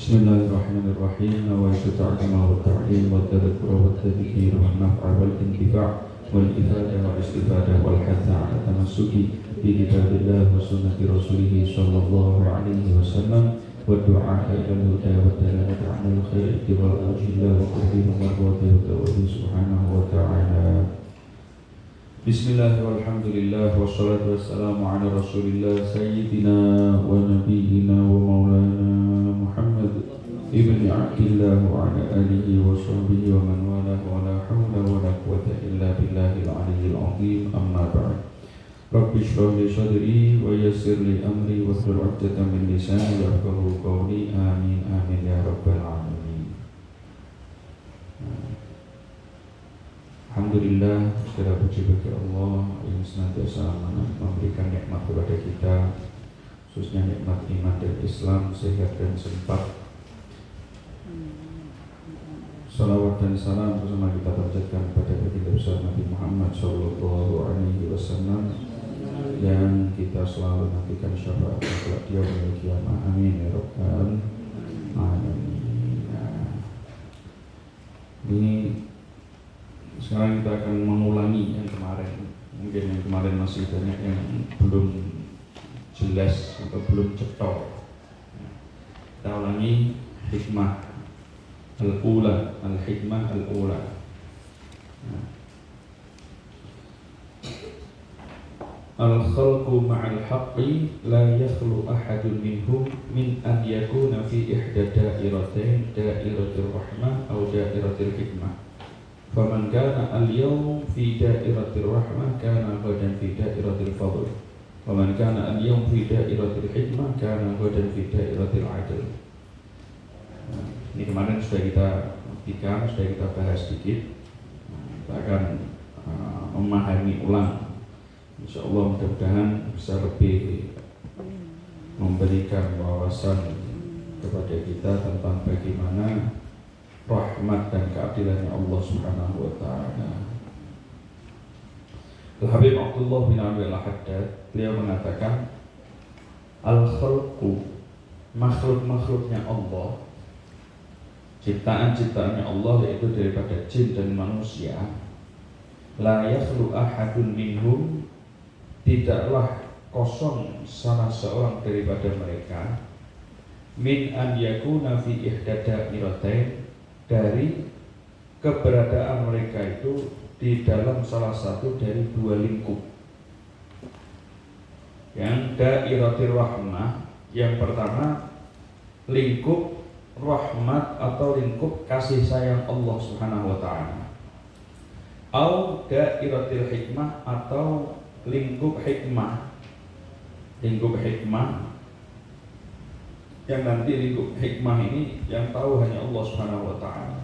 Bismillahirrahmanirrahim. Nawaitu ta'zima wa ta'lim wa tadhkura wa tadhkir wa naf'a wal intifa' wal ifadah wal istifadah wal hatha 'ala tamassuki bi kitabillah wa sunnati rasulih sallallahu alaihi wasallam wa du'a ila al-huda wa dalalati 'ala al-khair ittiba'u wajhillah wa qurbi mardatihi subhanahu wa ta'ala. Bismillah walhamdulillah wassalatu wassalamu ala rasulillah sayyidina wa nabiyyina wa maulana Muhammad ibn Abdillah wa ala alihi wa sahbihi wa man wala wa la hawla wa la quwwata illa billahil aliyyil azim amma ba'd. Rabbi shrah li sadri wa yassir li amri wa hlul 'uqdatam min lisani yafqahu qawli amin amin ya rabbal alamin. Alhamdulillah, segala puji bagi Allah yang senantiasa memberikan nikmat kepada kita, khususnya nikmat iman dan Islam, sehat dan sempat. Salawat dan salam bersama kita panjatkan kepada baginda besar Nabi Muhammad sallallahu alaihi wasallam yang kita selalu nantikan syafaat kelak dia pada kiamat. Amin ya rabbal alamin. Ini sekarang kita akan mengulangi yang kemarin. Mungkin yang kemarin masih banyak yang belum jelas atau belum cetok. Kita ulangi hikmah al-ula, al-hikmah al-ula. Al-khalqu ma'al haqqi la yakhlu ahadun minhum min an yakuna fi ihda da'iratain, da'iratul rahmah atau da'iratul hikmah. Faman kana al-yawm fi da'iratir rahmah kana ghadan fi da'iratil fadl. Faman kana al-yawm fi da'iratil hikmah kana ghadan fi da'iratil adl. Ini kemarin sudah kita buktikan, sudah kita bahas sedikit. Kita akan memahami ulang. Insyaallah mudah-mudahan bisa lebih memberikan wawasan kepada kita tentang bagaimana rahmat dan keadilannya Allah Subhanahu wa taala. Al-Habib Abdullah bin Abdul Haddad beliau mengatakan al-khalqu, makhluk-makhluknya Allah, ciptaan-ciptaannya Allah yaitu daripada jin dan manusia, la yakhlu ahadun minhum, tidaklah kosong salah seorang daripada mereka, min an yakuna fi ihda da'iratain, dari keberadaan mereka itu di dalam salah satu dari dua lingkup. Yang dairatul rahmah, yang pertama lingkup rahmat atau lingkup kasih sayang Allah Subhanahu wa taala. Au dairatul hikmah, atau lingkup hikmah. Lingkup hikmah yang nanti lingkup hikmah ini yang tahu hanya Allah Subhanahu wa taala.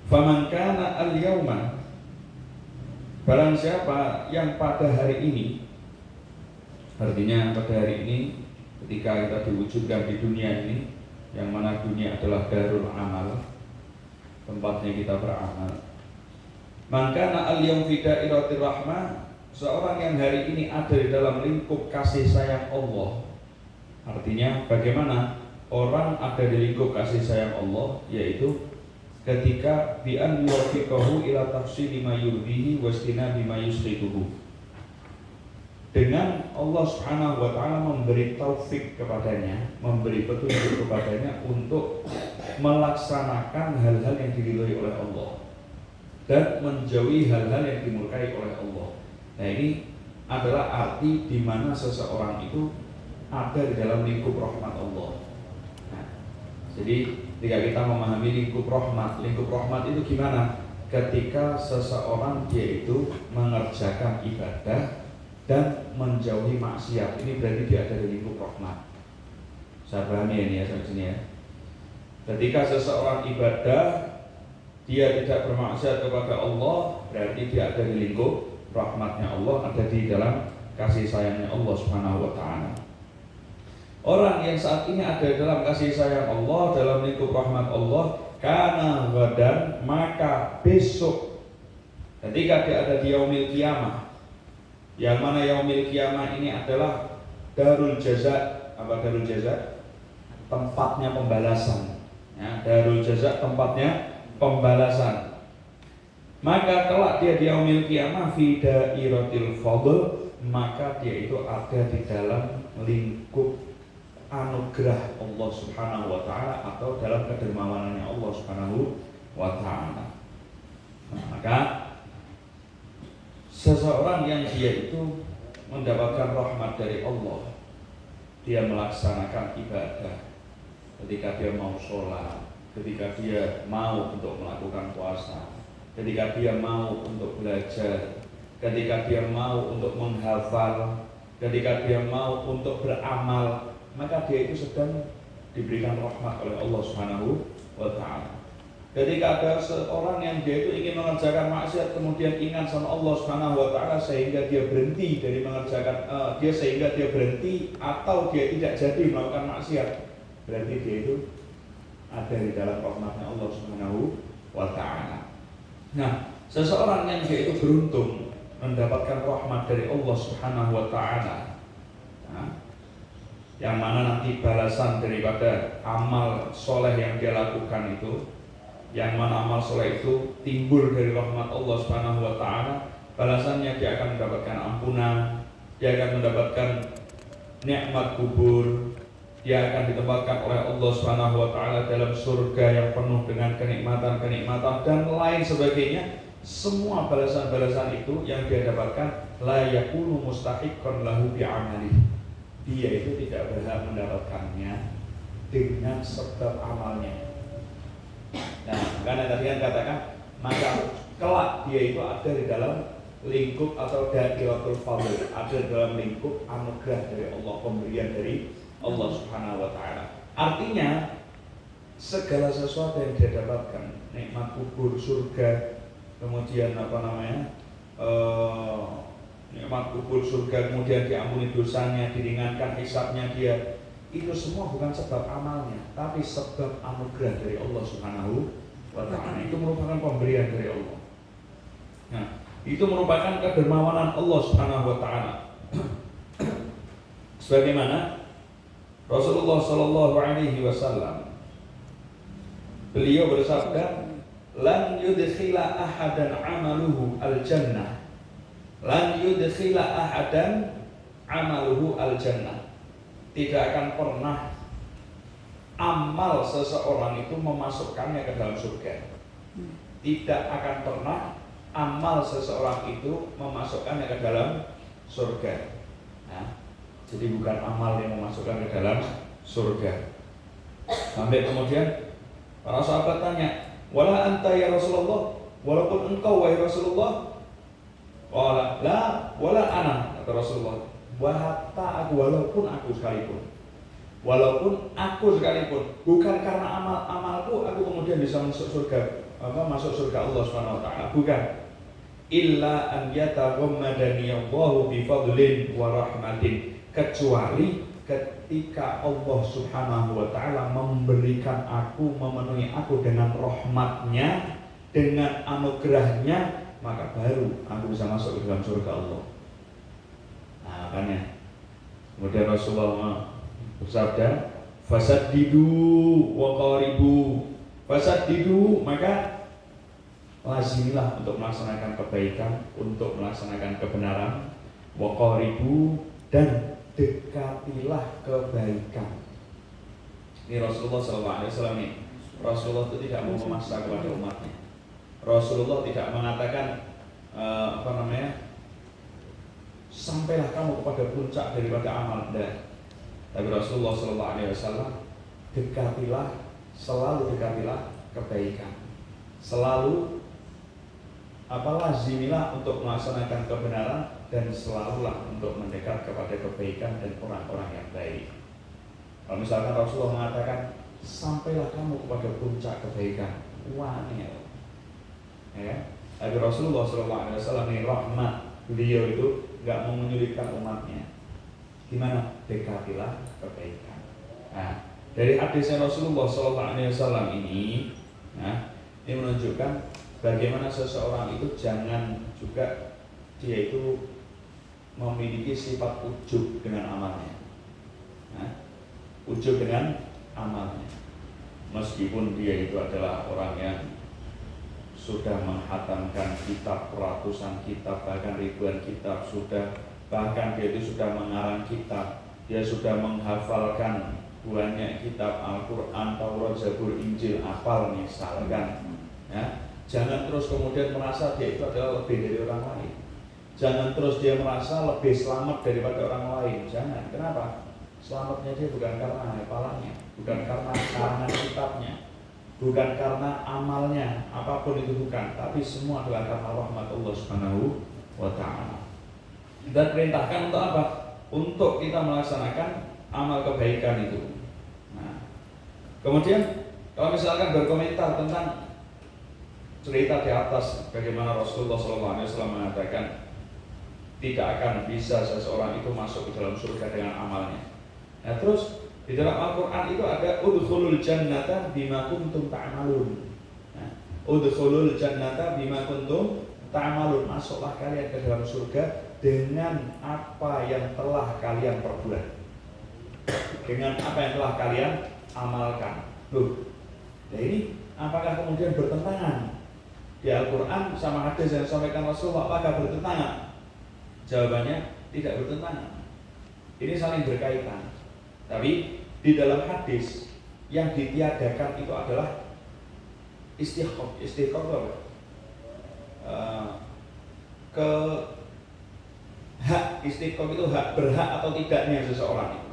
Faman kana al-yauma, barang siapa yang pada hari ini, artinya pada hari ini ketika kita diwujudkan di dunia ini, yang mana dunia adalah darul amal, tempatnya kita beramal. Man kana al-yaum fi da'iratir rahmah, seorang yang hari ini ada di dalam lingkup kasih sayang Allah. Artinya bagaimana orang ada di lingkup kasih sayang Allah, yaitu ketika bi an yuwaffiqahu ila tafsili ma yurdihi wa istinabi ma yusriduhu. Dengan Allah Subhanahu wa taala memberi taufik kepadanya, memberi petunjuk kepadanya untuk melaksanakan hal-hal yang diridhoi oleh Allah dan menjauhi hal-hal yang dimurkai oleh Allah. Nah, ini adalah arti di mana seseorang itu ada di dalam lingkup rahmat Allah. Nah, jadi ketika kita memahami lingkup rahmat itu gimana? Ketika seseorang dia itu mengerjakan ibadah dan menjauhi maksiat, ini berarti dia ada di lingkup rahmat. Saya pahami ini ya sampai sini ya. Ketika seseorang ibadah, dia tidak bermaksiat kepada Allah, berarti dia ada di lingkup rahmatnya Allah, ada di dalam kasih sayangnya Allah Subhanahu wa taala. Orang yang saat ini ada dalam kasih sayang Allah, dalam lingkup rahmat Allah, kana ghadan, maka besok ketika dia ada di yaumil qiyamah, yang mana yaumil qiyamah ini adalah darul jaza. Apa darul jaza? tempatnya pembalasan. Ya, darul jaza tempatnya pembalasan. Maka kelak dia di yaumil qiyamah fi dairatil fadl, maka dia itu ada di dalam lingkup anugerah Allah Subhanahu wa taala atau dalam kedermawanannya Allah Subhanahu wa taala. Maka seseorang yang dia itu mendapatkan rahmat dari Allah, dia melaksanakan ibadah, ketika dia mau sholat, ketika dia mau untuk melakukan puasa, ketika dia mau untuk belajar, ketika dia mau untuk menghafal, ketika dia mau untuk beramal, maka dia itu sedang diberikan rahmat oleh Allah Subhanahu wa taala. Ketika ada seorang yang dia itu ingin mengerjakan maksiat, kemudian ingat sama Allah Subhanahu wa taala sehingga dia berhenti dari mengerjakan sehingga dia berhenti atau dia tidak jadi melakukan maksiat, berarti dia itu ada di dalam rahmatnya Allah Subhanahu wa taala. Nah, seseorang yang dia itu beruntung mendapatkan rahmat dari Allah Subhanahu wa taala, yang mana nanti balasan daripada amal soleh yang dia lakukan itu, yang mana amal soleh itu timbul dari rahmat Allah Subhanahu wa taala, balasannya dia akan mendapatkan ampunan, dia akan mendapatkan nikmat kubur, dia akan ditempatkan oleh Allah Subhanahu wa taala dalam surga yang penuh dengan kenikmatan-kenikmatan dan lain sebagainya. Semua balasan-balasan itu yang dia dapatkan la yakunu mustahiqqan lahu bi'amalihi. Dia itu tidak berhak mendapatkannya dengan sebab amalnya. Nah, karena tadi kan katakan, maka kelak dia itu ada di dalam lingkup atau dairatul fadl, ada di dalam lingkup anugerah dari Allah, pemberian dari Allah Subhanahu wa taala. Artinya segala sesuatu yang dia dapatkan, nikmat kubur, surga, kemudian nikmat kubur, surga, kemudian diampuni dosanya, diringankan hisabnya dia, itu semua bukan sebab amalnya, tapi sebab anugerah dari Allah Subhanahu wa taala. Itu merupakan pemberian dari Allah. Nah, itu merupakan kedermawanan Allah Subhanahu wa taala. Sebagaimana Rasulullah sallallahu alaihi wasallam, beliau bersabda, "Lan yudkhila ahadan amaluhu al-jannah." Lan yudkhila ahadan amaluhu al-jannah. Tidak akan pernah amal seseorang itu memasukkannya ke dalam surga. Tidak akan pernah amal seseorang itu memasukkannya ke dalam surga. Nah, jadi bukan amal yang memasukkan ke dalam surga. Sampai kemudian para sahabat tanya, "Wala anta ya Rasulullah?" Walaupun engkau wahai Rasulullah? Wala la wala ana, kata Rasulullah. Hatta aku, walaupun aku sekalipun. Walaupun aku sekalipun, bukan karena amalku aku kemudian bisa masuk surga, masuk surga Allah Subhanahu wa taala, bukan. Illa an yataghammadani Allahu bi fadlin wa rahmatin, kecuali ketika Allah Subhanahu wa taala memberikan aku, memenuhi aku dengan rahmatnya, dengan anugerahnya, maka baru aku bisa masuk ke dalam surga Allah. Nah, makanya kemudian Rasulullah bersabda, "Fasaddidu wa qaribu." Fasaddidu, maka lazimilah untuk melaksanakan kebaikan, untuk melaksanakan kebenaran. Wa qaribu, dan dekatilah kebaikan. Ini Rasulullah SAW nih. Rasulullah itu tidak mau memaksa kepada umatnya. Rasulullah tidak mengatakan sampailah kamu kepada puncak daripada amal, dan tapi Rasulullah SAW selalu dekatilah kebaikan, selalu lazimilah untuk melaksanakan kebenaran, dan selalulah untuk mendekat kepada kebaikan dan orang-orang yang baik. Kalau misalkan Rasulullah mengatakan sampailah kamu kepada puncak kebaikan, wah ya. Tapi Rasulullah SAW ini rahmat, beliau itu nggak mau menyulitkan umatnya. Gimana? Dekatilah kebaikan. Nah, dari hadisnya Rasulullah SAW ini, ini menunjukkan bagaimana seseorang itu jangan juga dia itu memiliki sifat ujub dengan amalnya. Ujub dengan amalnya. Meskipun dia itu adalah orang yang sudah menghatamkan kitab, ratusan kitab, bahkan ribuan kitab, bahkan dia itu sudah mengarang kitab, dia sudah menghafalkan banyak kitab Al-Quran, Taurat, Zabur, Injil, hafal misalkan, ya. Jangan terus kemudian merasa dia itu adalah lebih dari orang lain. Jangan terus dia merasa lebih selamat daripada orang lain. Jangan. Kenapa? Selamatnya dia bukan karena hafalannya, bukan karena karangan kitabnya, bukan karena amalnya, apapun itu bukan, tapi semua adalah karena rahmat Allah Subhanahu wa Ta'ala. Kita perintahkan untuk apa? Untuk kita melaksanakan amal kebaikan itu. Nah, kemudian kalau misalkan berkomentar tentang cerita di atas, bagaimana Rasulullah SAW mengatakan tidak akan bisa seseorang itu masuk ke dalam surga dengan amalnya. Nah, terus di dalam Al-Quran itu ada udkhulul jannata bima kuntum ta'malun. Nah, udkhulul jannata bima kuntum ta'malun. Masuklah kalian ke dalam surga dengan apa yang telah kalian perbuat, dengan apa yang telah kalian amalkan. Loh, nah ini apakah kemudian bertentangan di Al-Quran sama hadis yang disampaikan Rasulullah? Apakah bertentangan? Jawabannya tidak bertentangan. Ini saling berkaitan. Tapi di dalam hadis yang ditiadakan itu adalah istiqomah. Istiqomah ke hak. Istiqomah itu hak, berhak atau tidaknya seseorang itu.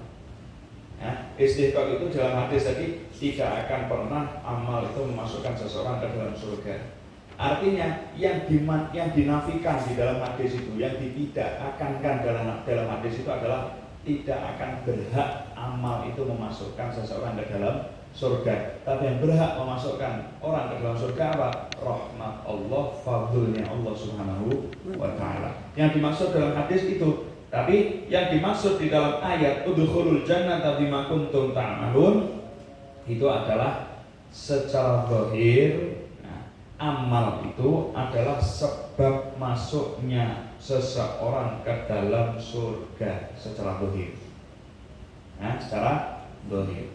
Ya, istiqomah itu dalam hadis tadi tidak akan pernah amal itu memasukkan seseorang ke dalam surga. Artinya yang dinafikan di dalam hadis itu, yang tidak akankan dalam hadis itu adalah tidak akan berhak amal itu memasukkan seseorang ke dalam surga. Tapi yang berhak memasukkan orang ke dalam surga apa? Rahmat Allah, fadlnya Allah Subhanahu wa Ta'ala. Yang dimaksud dalam hadis itu. Tapi yang dimaksud di dalam ayat udkhulul jannata bima kuntum ta'malun itu adalah secara zahir. Amal itu adalah sebab masuknya seseorang ke dalam surga secara zahir. Nah, secara zahir.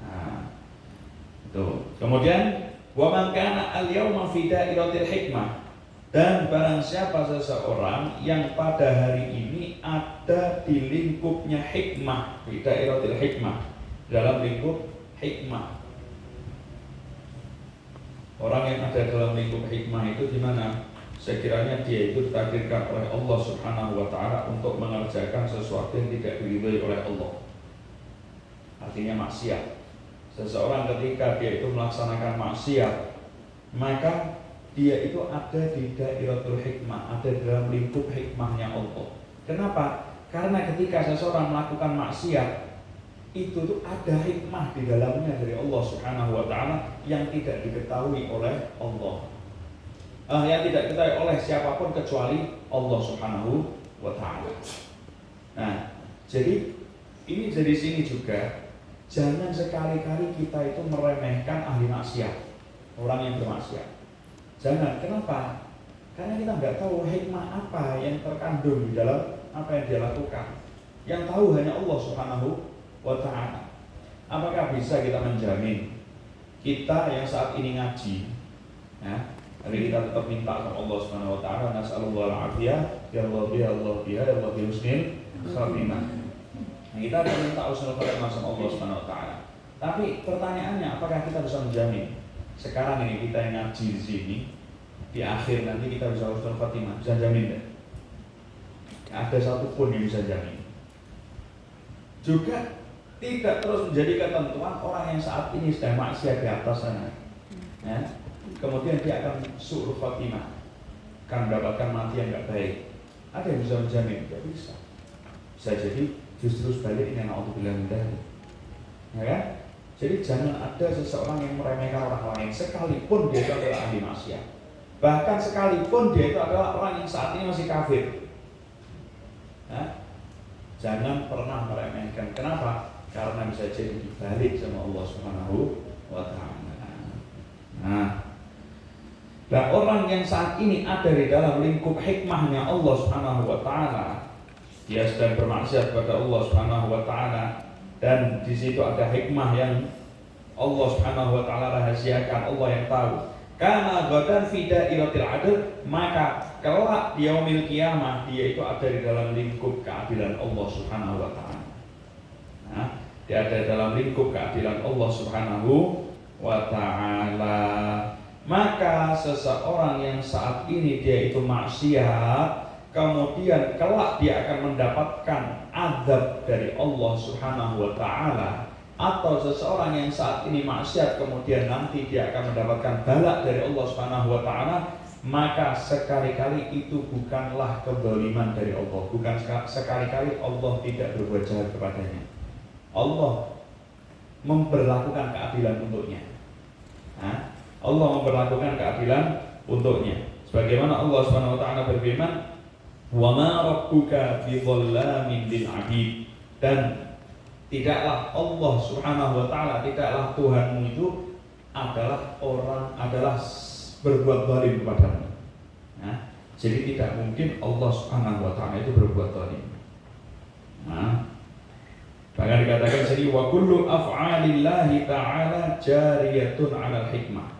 Nah, itu. Kemudian wa man kana al-yauma fi dairatil hikmah, dan barang siapa seseorang yang pada hari ini ada di lingkupnya hikmah, fi dairatil hikmah, dalam lingkup hikmah. Orang yang ada dalam lingkup hikmah itu di mana? Sekiranya dia itu ditakdirkan oleh Allah Subhanahu wa Ta'ala untuk mengerjakan sesuatu yang tidak diridhoi oleh Allah. Artinya maksiat. Seseorang ketika dia itu melaksanakan maksiat, maka dia itu ada di dairatul hikmah, ada di dalam lingkup hikmahnya Allah. Kenapa? Karena ketika seseorang melakukan maksiat, itu tuh ada hikmah di dalamnya dari Allah Subhanahu wa Ta'ala yang tidak diketahui oleh Allah, yang tidak diketahui oleh siapapun kecuali Allah Subhanahu wa Ta'ala. Nah, jadi ini dari sini juga jangan sekali-kali kita itu meremehkan ahli maksiat, orang yang bermaksiat. Jangan. Kenapa? Karena kita nggak tahu hikmah apa yang terkandung di dalam apa yang dia lakukan. Yang tahu hanya Allah Subhanahu wa Ta'ala. Apakah bisa kita menjamin kita yang saat ini ngaji, ya, hari kita tetap minta sama Allah Subhanahu wa Ta'ala, nas'alullah al-afiyah, ya Allah biha, Allah biha, ya Allah bihusnil khatimah. Kita akan minta husnul khatimah sama Allah Subhanahu wa Ta'ala. Tapi pertanyaannya, apakah kita bisa menjamin sekarang ini kita yang ngaji di sini, di akhir nanti kita bisa husnul khatimah? Bisa jamin tidak? Ada satupun yang bisa jamin. Juga tidak terus menjadi ketentuan orang yang saat ini sedang maksiat di atas sana, ya, kemudian dia akan su'ul khatimah, akan mendapatkan mati yang tidak baik. Ada yang bisa menjamin? Tidak bisa. Bisa jadi justru sebaliknya, na'udzubillah min dzalik. Ya kan? Jadi jangan ada seseorang yang meremehkan orang lain sekalipun dia itu adalah ahli maksiat. Bahkan sekalipun dia itu adalah orang yang saat ini masih kafir. Ya? Jangan pernah meremehkan. Kenapa? Karena bisa jadi dibalik sama Allah Subhanahu wa Ta'ala. Nah, orang yang saat ini ada di dalam lingkup hikmahnya Allah Subhanahu wa Ta'ala, dia sedang bermaksiat kepada Allah Subhanahu wa Ta'ala, dan di situ ada hikmah yang Allah Subhanahu wa taala rahasiakan, Allah yang tahu. Karena godan fida ilatil adil, maka kelak di yaumil kiamah dia itu ada di dalam lingkup keadilan Allah Subhanahu wa taala. Nah, dia ada dalam lingkup keadilan Allah Subhanahu wa taala. Maka seseorang yang saat ini dia itu maksiat, kemudian kelak dia akan mendapatkan azab dari Allah Subhanahu wa taala, atau seseorang yang saat ini maksiat kemudian nanti dia akan mendapatkan bala dari Allah Subhanahu wa taala, maka sekali-kali itu bukanlah kezaliman dari Allah, bukan sekali-kali Allah tidak berbuat jahat kepadanya. Allah memberlakukan keadilan untuknya. Nah, Allah memberlakukan keadilan untuknya. Sebagaimana Allah Subhanahu wa taala berfirman, "Wa ma rabbuka bidzallamin lil 'abid." Dan tidaklah Allah Subhanahu wa taala, tidaklah Tuhanmu itu adalah berbuat zalim kepadamu. Nah, jadi tidak mungkin Allah Subhanahu wa taala itu berbuat zalim. Nah, bahkan dikatakan sini wa kullu af'alillahi ta'ala jariyatun 'alal hikmah.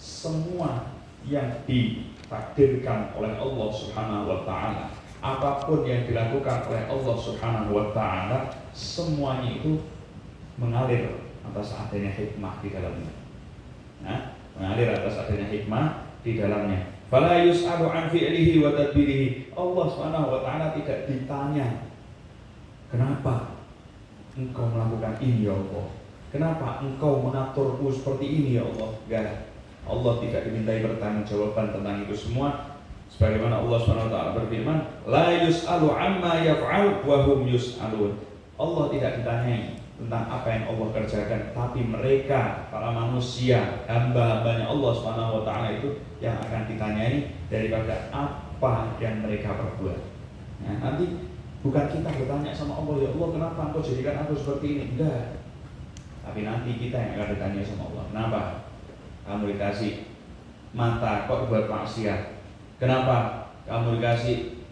Semua yang ditakdirkan oleh Allah Subhanahu wa taala, apapun yang dilakukan oleh Allah Subhanahu wa taala, semuanya itu mengalir atas adanya hikmah di dalamnya. Nah, mengalir atas adanya hikmah di dalamnya. Fala yus'alu an fi'lihi wa tadbirihi. Allah Subhanahu wa taala tidak ditanya, kenapa engkau melakukan ini ya Allah? Kenapa engkau mengaturku seperti ini ya Allah? Enggak. Allah tidak dimintai pertanggungjawaban tentang itu semua. Sebagaimana Allah Subhanahu wa taala berfirman, la yus'alu amma yaf'al wa hum yus'alun. Allah tidak ditanyai tentang apa yang Allah kerjakan, tapi mereka para manusia, hamba-hambanya Allah Subhanahu wa taala itu yang akan ditanyai daripada apa yang mereka perbuat. Nah, nanti bukan kita bertanya sama Allah, ya Allah kenapa engkau jadikan aku seperti ini? Enggak. Tapi nanti kita yang akan ditanya sama Allah. Kenapa kamu dikasih mata kok dibuat maksiat? Kenapa kamu dikasih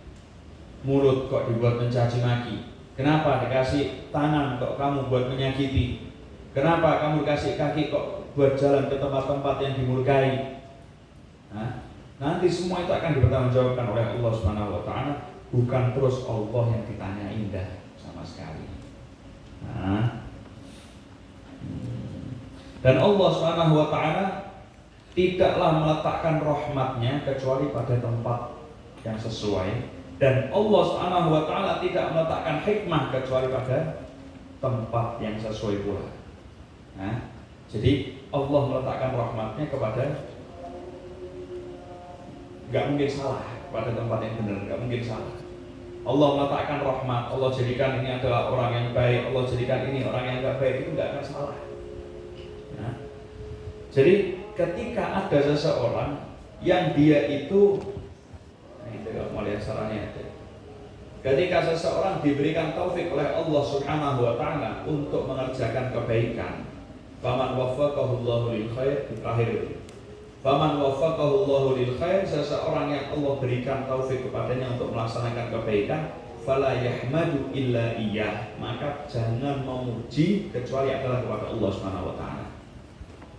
mulut kok dibuat mencaci maki? Kenapa dikasih tangan kok kamu buat menyakiti? Kenapa kamu dikasih kaki kok buat jalan ke tempat-tempat yang dimurkai? Nah, nanti semua itu akan dipertanggungjawabkan oleh Allah Subhanahu wa taala, bukan terus Allah yang ditanya indah sama sekali. Nah, dan Allah Subhanahu wa taala tidaklah meletakkan rahmatnya kecuali pada tempat yang sesuai, dan Allah Subhanahu wa taala tidak meletakkan hikmah kecuali pada tempat yang sesuai pula. Nah, jadi Allah meletakkan rahmatnya kepada, nggak mungkin salah, pada tempat yang benar, nggak mungkin salah. Allah meletakkan rahmat, Allah jadikan ini adalah orang yang baik, Allah jadikan ini orang yang nggak baik, itu nggak akan salah. Nah, jadi ketika ada seseorang yang dia itu, nah itu kalau mau lihat sarannya ada. Ketika seseorang diberikan taufik oleh Allah Subhanahu wa taala untuk mengerjakan kebaikan, faman waffaqahu Allahu lil khair, terakhir. Faman waffaqahu Allahu lil khair, seseorang yang Allah berikan taufik kepadanya untuk melaksanakan kebaikan, fala yahmadu illa iyyah, maka jangan memuji kecuali adalah kepada Allah Subhanahu wa taala.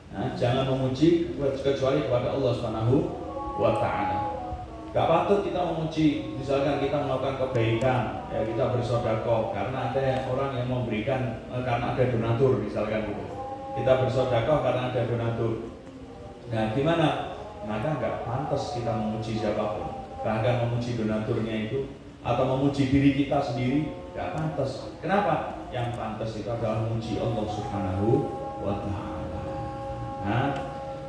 Nah, jangan memuji kecuali kepada Allah Subhanahu wa taala. Gak patut kita memuji, misalkan kita melakukan kebaikan, ya kita bersedekah karena ada orang yang memberikan, karena ada donatur misalkan gitu. Kita bersedekah karena ada donatur. Nah, gimana? Maka gak pantas kita memuji siapapun. Bahkan memuji donaturnya itu atau memuji diri kita sendiri gak pantas. Kenapa? Yang pantas itu adalah memuji Allah Subhanahu wa taala. Nah,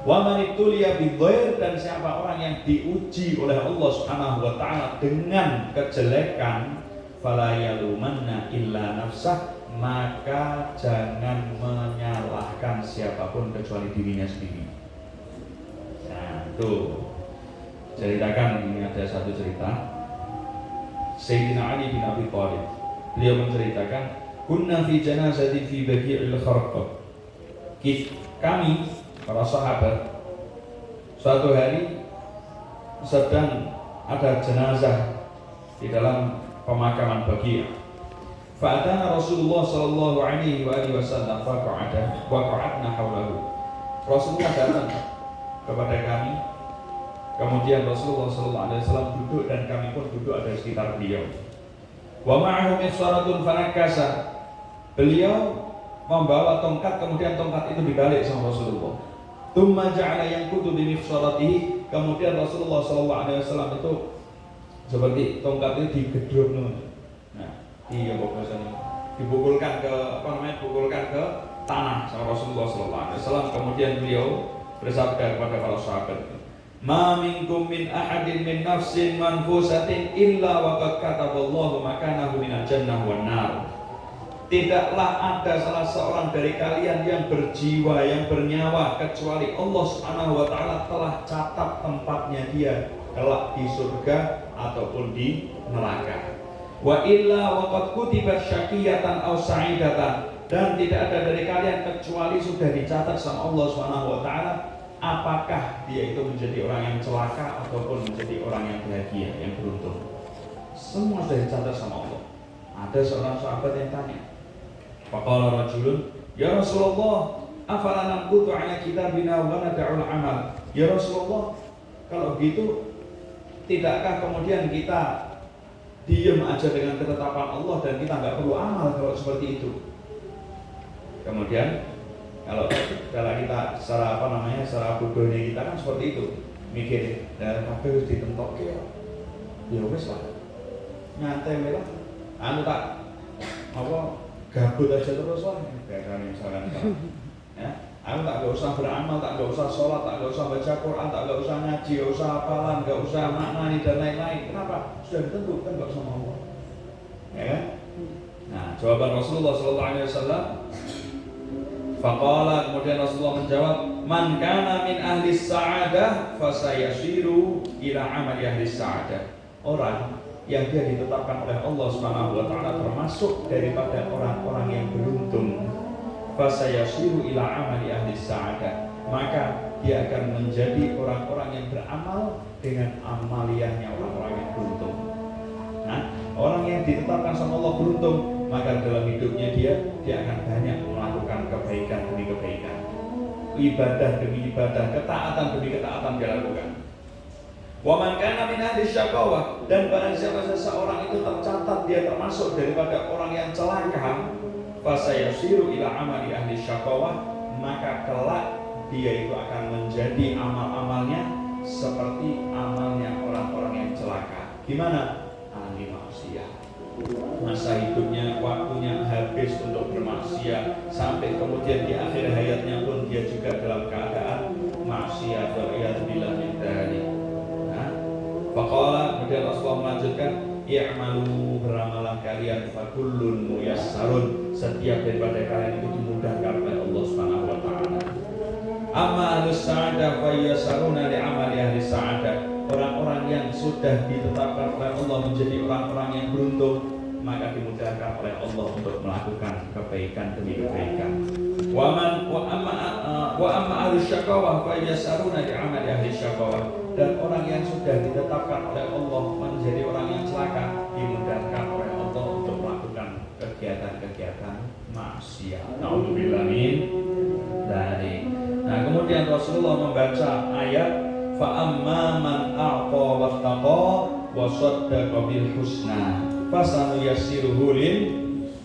wa man ibtuliya bidhair, dan siapa orang yang diuji oleh Allah Subhanahu wa taala dengan kejelekan, fala yalumanna illa nafsah, maka jangan menyalahkan siapapun kecuali dirinya sendiri. Nah, tuh ceritakan, ini ada satu cerita Sayyidina Ali bin Abi Thalib. Beliau menceritakan, kunna fi janazatin fi Baqi'il Kharqah. Kami para sahabat suatu hari sedang ada jenazah di dalam pemakaman Baqi'. Fa'atana Rasulullah sallallahu alaihi wasallam faqa'adna haulahu. Rasulullah datang kepada kami. Kemudian Rasulullah sallallahu alaihi wasallam duduk dan kami pun duduk ada di sekitar beliau. Wa ma'ahu mifsaratun fanakasa. Beliau membawa tongkat, kemudian tongkat itu dibalik sama Rasulullah. Tsumma ja'ala yanqutu bi mifsaratihi. Kemudian Rasulullah sallallahu alaihi wasallam itu seperti tongkat itu digedruk. Nah, iya bahasanya dipukulkan ke pukulkan ke tanah sama Rasulullah sallallahu alaihi wasallam. Kemudian beliau bersabda kepada para sahabat, "Ma minkum min ahadin min nafsin manfusatin illa wa qad kataballahu makanahu minal jannah wan nar." Tidaklah ada salah seorang dari kalian yang berjiwa, yang bernyawa, kecuali Allah Subhanahu wa taala telah catat tempatnya dia kelak di surga ataupun di neraka. Wa illa wa qad kutibat syaqiyatan aw sa'idatan. Dan tidak ada dari kalian kecuali sudah dicatat sama Allah Subhanahu wa taala apakah dia itu menjadi orang yang celaka ataupun menjadi orang yang bahagia, yang beruntung. Semua sudah dicatat sama Allah. Ada seorang sahabat yang tanya, faqala rajulun, ya Rasulullah, afala namkutu ala kitabina wa nad'ul amal. Ya Rasulullah, kalau gitu tidakkah kemudian kita diam aja dengan ketetapan Allah dan kita nggak perlu amal kalau seperti itu? Kemudian kalau kita secara bodohnya kita kan seperti itu, mikir dan kabeh wis ditentokke ya wis lah, nyantai lah, tak gabut aja terus lah, kayak misalkan ya, aku tak gak usah beramal, tak gak usah sholat, tak gak usah baca Quran, tak gak usah ngaji, gak usah hafalan, gak usah maknani dan lain-lain. Kenapa? Sudah ditentukan gak sama Allah, ya kan? Nah, jawaban Rasulullah SAW, faqala, kemudian Rasulullah menjawab, man kana min ahli sa'adah fasayasiru ila amali ahli sa'adah. Orang yang dia ditetapkan oleh Allah Subhanahu wa taala termasuk daripada orang-orang yang beruntung, fasayasiru ila amali ahli sa'adah, maka dia akan menjadi orang-orang yang beramal dengan amaliyahnya orang-orang yang beruntung. Nah, orang yang ditetapkan sama Allah beruntung, maka dalam hidupnya dia akan banyak melakukan kebaikan demi kebaikan, ibadah demi ibadah, ketaatan demi ketaatan dia lakukan. Wa man kana min ahli syaqawah, dan barang siapa seseorang itu tercatat dia termasuk daripada orang yang celaka, fasayasiru ila amali ahli syaqawah, maka kelak dia itu akan menjadi amal-amalnya seperti amalnya orang-orang yang celaka. Gimana? Ahli maksiat. Masa hidupnya, waktunya habis untuk bermaksiat, sampai kemudian di akhir hayatnya pun dia juga dalam keadaan maksiat. Wa'iyadzubillah min dzalik. Faqala, kemudian Rasulullah melanjutkan, i'malu, beramalan kalian, fakullun muyassarun, setiap daripada kalian itu dimudahkan oleh Allah Subhanahu wa taala. Amma ahlus sa'adah fa yassaruna li amali ahli sa'adah. Orang-orang yang sudah ditetapkan oleh Allah menjadi orang-orang yang beruntung, maka dimudahkan oleh Allah untuk melakukan kebaikan demi kebaikan. Wa amma ahlus syaqawah fa yassaruna li amali ahli syaqawah. Dan orang yang sudah ditetapkan oleh Allah menjadi orang yang celaka, dimudahkan oleh Allah untuk melakukan kegiatan-kegiatan maksiat. Nauzubillah min dzalik. Nah, kemudian Rasulullah membaca ayat fa amma man a'ta wattaqa wa saddaqa bil husna fasanuyassiruhu lil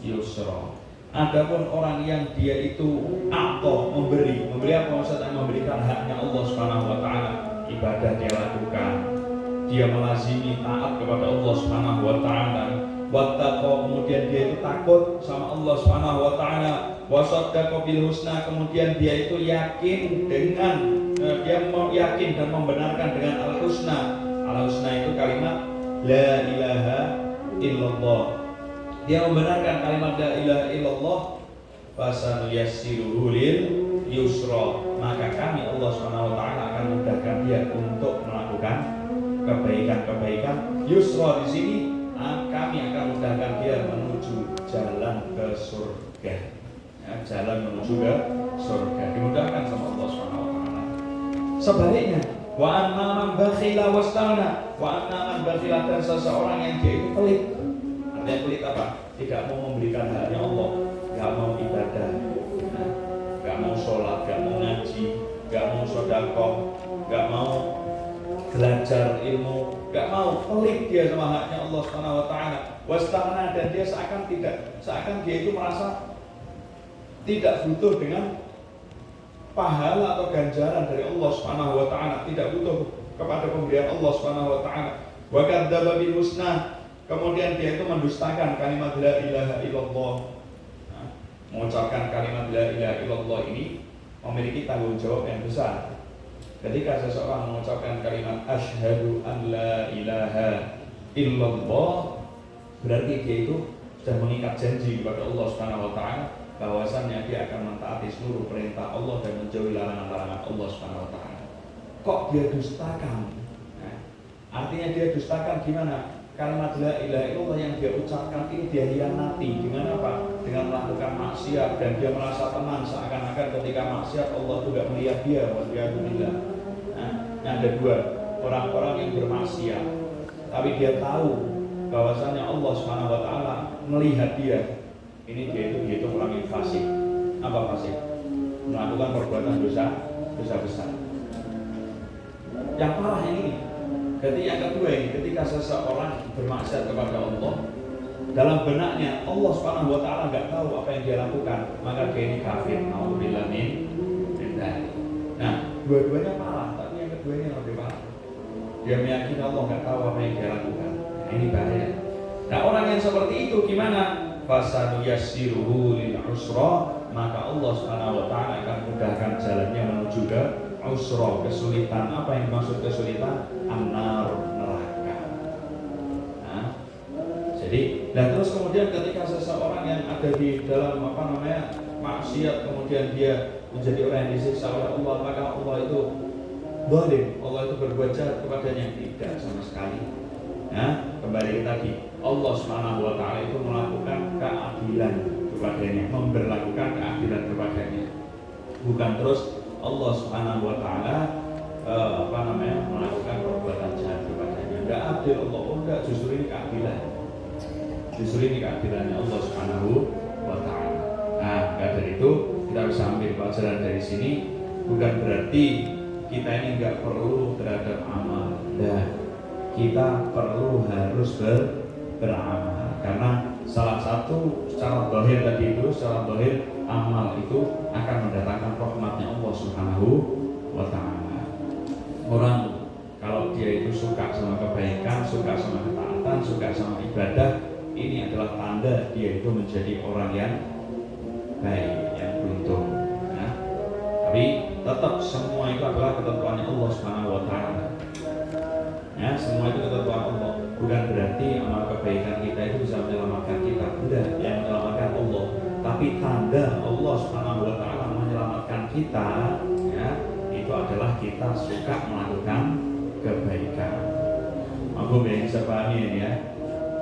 yusra. Adapun orang yang dia itu memberi apa maksudnya? Memberikan haknya Allah Subhanahu wa taala, ibadah dia lakukan, dia melazimi taat kepada Allah Subhanahu wa taala, wattaqa, kemudian dia itu takut sama Allah Subhanahu wa taala, wasaddaqa bil husna, kemudian dia itu yakin dengan yakin dan membenarkan dengan al husna. Al husna itu kalimat la ilaha illallah. Dia membenarkan kalimat la ilaha illallah, fasanuyassiruhu lil yusra, maka kami Allah Subhanahu wa taala akan mudahkan dia untuk melakukan kebaikan-kebaikan. Yusra di sini kami akan mudahkan dia menuju jalan ke surga. Ya, jalan menuju ke surga dimudahkan sama Allah Subhanahu wa taala. Sebaliknya, wa amma man bakhila wastaghna, wa amma man bakhila, dan seseorang yang dia itu pelit. Artinya pelit apa? tidak mau memberikan haknya Allah, nggak mau ibadah, nggak mau sholat, nggak mau ngaji, nggak mau sedekah, nggak mau belajar ilmu, nggak mau, pelit dia sama haknya Allah Subhanahu wa taala. Wastagna, dan dia seakan dia itu merasa tidak butuh dengan pahala atau ganjaran dari Allah Subhanahu wa taala, tidak butuh kepada pemberian Allah Subhanahu wa taala. Wa kadzdzaba bil husna, kemudian dia itu mendustakan kalimat la ilaha illallah. Nah, mengucapkan kalimat la ilaha illallah ini memiliki tanggung jawab yang besar. Ketika seseorang mengucapkan kalimat asyhadu an la ilaha illallah, berarti dia itu sudah mengikat janji kepada Allah Subhanahu wa taala bahwasannya dia akan mentaati seluruh perintah Allah dan menjauhi larangan-larangan Allah Subhanahu wa taala. Kok dia dustakan? Nah, artinya dia dustakan gimana? Kalimat la ilaha illallah yang dia ucapkan ini dia hianati dengan apa? Dengan melakukan maksiat, dan dia merasa tenang seakan-akan ketika maksiat Allah juga melihat dia. Waliyadzubillah. Nah, ada dua orang-orang yang bermaksiat, tapi dia tahu bahwasannya Allah Subhanahu wa taala melihat dia. Ini dia itu orang yang fasik. Apa fasik? Melakukan perbuatan dosa besar. Yang parah ini. Jadi yang kedua ini, ketika seseorang bermaksiat kepada Allah, dalam benaknya Allah Subhanahu wa taala enggak tahu apa yang dia lakukan, maka dia ini kafir. Nauzubillah min dzalik. Nah, dua-duanya parah, tapi yang kedua ini lebih parah. Dia meyakini Allah enggak tahu apa yang dia lakukan. Nah, ini bahaya. Nah, orang yang seperti itu gimana? Fasanuyassiruhu lil usra, maka Allah Subhanahu wa taala akan mudahkan jalannya menuju ke usra, kesulitan. Apa yang dimaksud kesulitan? An-nar, neraka. Nah, jadi dan terus kemudian ketika seseorang yang ada di dalam maksiat, kemudian dia menjadi orang yang disiksa oleh Allah, maka Allah itu zalim, Allah itu berbuat jahat kepadanya? Tidak sama sekali. Nah, kembali tadi, Allah Subhanahu wa taala itu melakukan keadilan kepadanya, memberlakukan keadilan kepadanya. Bukan terus Allah Subhanahu wa taala melakukan perbuatan jahat kepadanya. Enggak adil Allah, enggak, justru ini keadilan. Justru ini keadilannya Allah Subhanahu wa taala. Nah, dari itu kita bisa ambil pelajaran dari sini, bukan berarti kita ini enggak perlu terhadap amal. Dan kita perlu harus beramal, karena salah satu secara zahir tadi itu, secara zahir amal itu akan mendatangkan rahmatnya Allah Subhanahu wa taala. Orang kalau dia itu suka sama kebaikan, suka sama ketaatan, suka sama ibadah, ini adalah tanda dia itu menjadi orang yang baik, yang beruntung. Nah, tapi tetap semua itu adalah ketentuannya Allah Subhanahu wa taala. Ya, semua itu ketentuan Allah. Bukan berarti amal kebaikan kita itu bisa menyelamatkan kita. Tidak, yang menyelamatkan Allah. Tapi tanda Allah Subhanahu wa taala menyelamatkan kita, ya, itu adalah kita suka melakukan kebaikan. Aku bisa pahami ini ya.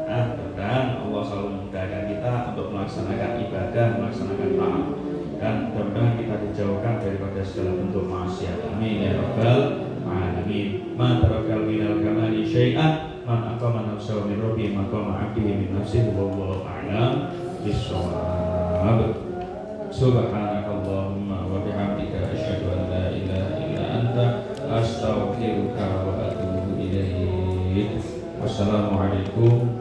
Nah, mudah-mudahan Allah selalu memudahkan kita untuk melaksanakan ibadah, melaksanakan taat, dan mudah-mudahan kita dijauhkan daripada segala bentuk maksiat. Amin ya rabbal alamin. Man tarakal minal kamali syai'an, man aqama nafsahu min rabbi maqama 'abdihi min nafsihi, wallahu a'lam bis-shawab. Subhanakallahumma wa bihamdika asyhadu an la ilaha illa anta astaghfiruka wa atubu ilaik. Wassalamualaikum